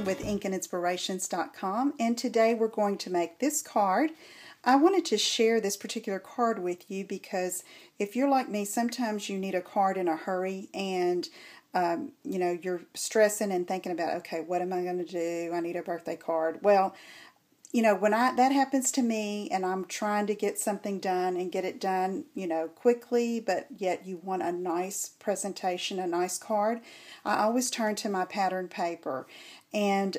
with inkandinspirations.com, and today we're going to make this card. I wanted to share this particular card with you because if you're like me, sometimes you need a card in a hurry and you know, you're stressing and thinking about, okay, what am I going to do? I need a birthday card. Well, you know, when that happens to me and I'm trying to get something done and get it done, you know, quickly, but yet you want a nice presentation, a nice card, I always turn to my pattern paper. And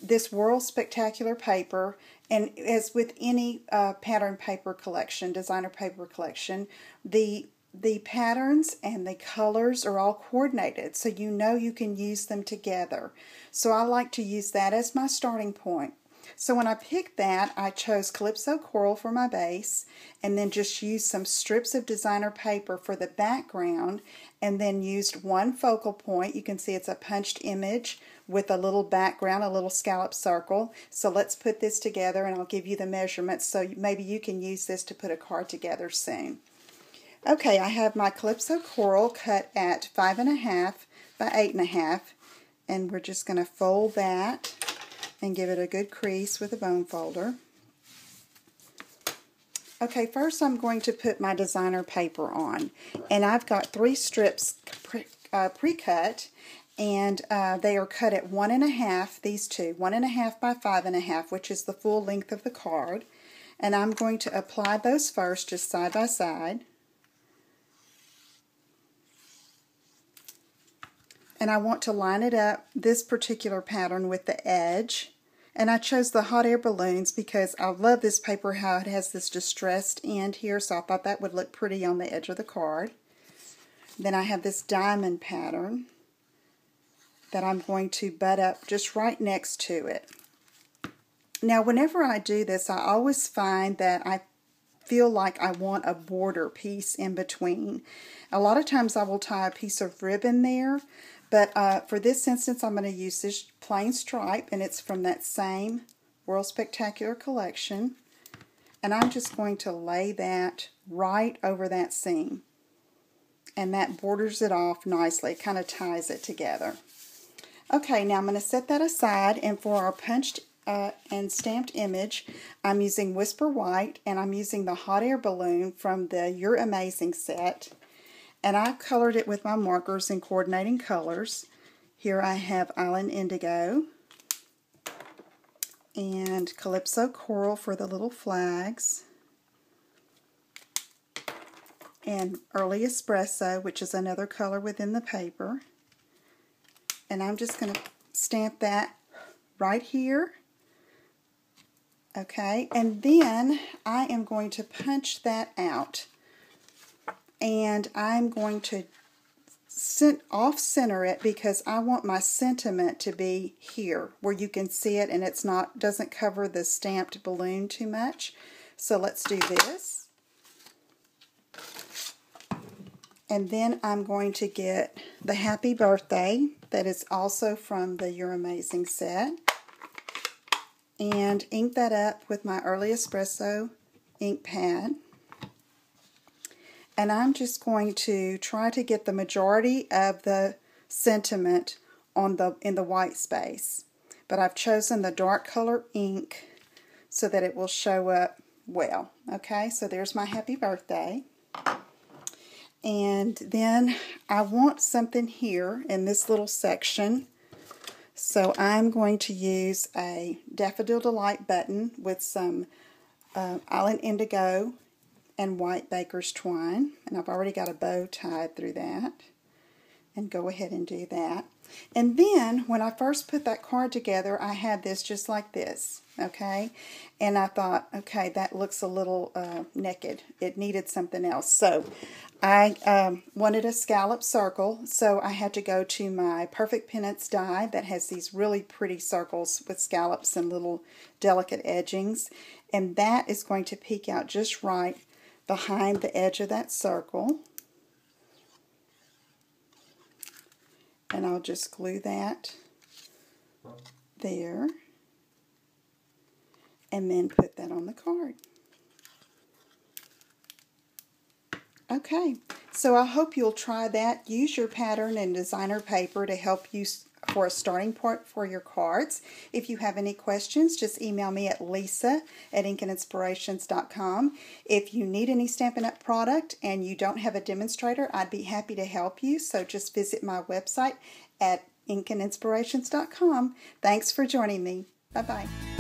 this World Spectacular paper, and as with any pattern paper collection, designer paper collection, the patterns and the colors are all coordinated, so you know you can use them together. So I like to use that as my starting point. So when I picked that, I chose Calypso Coral for my base, and then just used some strips of designer paper for the background, and then used one focal point. You can see it's a punched image with a little background, a little scallop circle. So let's put this together, and I'll give you the measurements so maybe you can use this to put a card together soon. Okay, I have my Calypso Coral cut at 5.5 by 8.5, and we're just going to fold that and give it a good crease with a bone folder. Okay, first I'm going to put my designer paper on, and I've got 3 strips pre-cut, and they are cut at 1.5, these two, 1.5 by 5.5, which is the full length of the card. And I'm going to apply those first, just side by side. And I want to line it up, this particular pattern, with the edge. And I chose the hot air balloons because I love this paper, how it has this distressed end here, so I thought that would look pretty on the edge of the card. Then I have this diamond pattern that I'm going to butt up just right next to it. Now whenever I do this, I always find that I feel like I want a border piece in between. A lot of times I will tie a piece of ribbon there, but for this instance I'm going to use this plain stripe, and it's from that same World Spectacular collection. And I'm just going to lay that right over that seam. And that borders it off nicely. It kind of ties it together. Okay, now I'm going to set that aside, and for our punched and stamped image, I'm using Whisper White, and I'm using the hot air balloon from the You're Amazing set. And I've colored it with my markers in coordinating colors. Here I have Island Indigo and Calypso Coral for the little flags, and Early Espresso, which is another color within the paper. And I'm just going to stamp that right here. Okay, and then I am going to punch that out. And I'm going to off-center it because I want my sentiment to be here where you can see it and it's not, doesn't cover the stamped balloon too much. So let's do this. And then I'm going to get the Happy Birthday that is also from the You're Amazing set, and ink that up with my Early Espresso ink pad. And I'm just going to try to get the majority of the sentiment on in the white space. But I've chosen the dark color ink so that it will show up well. Okay, so there's my Happy Birthday. And then I want something here in this little section. So I'm going to use a Daffodil Delight button with some Island Indigo and white baker's twine, and I've already got a bow tied through that, and go ahead and do that. And then when I first put that card together, I had this just like this, okay, and I thought, okay, that looks a little naked. It needed something else. So I wanted a scallop circle, so I had to go to my Perfect Pennants die that has these really pretty circles with scallops and little delicate edgings, and that is going to peek out just right behind the edge of that circle. And I'll just glue that there and then put that on the card. Okay, so I hope you'll try that. Use your pattern and designer paper to help you for a starting point for your cards. If you have any questions, just email me at lisa@inkinspirations.com. If you need any Stampin' Up! Product and you don't have a demonstrator, I'd be happy to help you. So just visit my website at inkinspirations.com. Thanks for joining me. Bye-bye.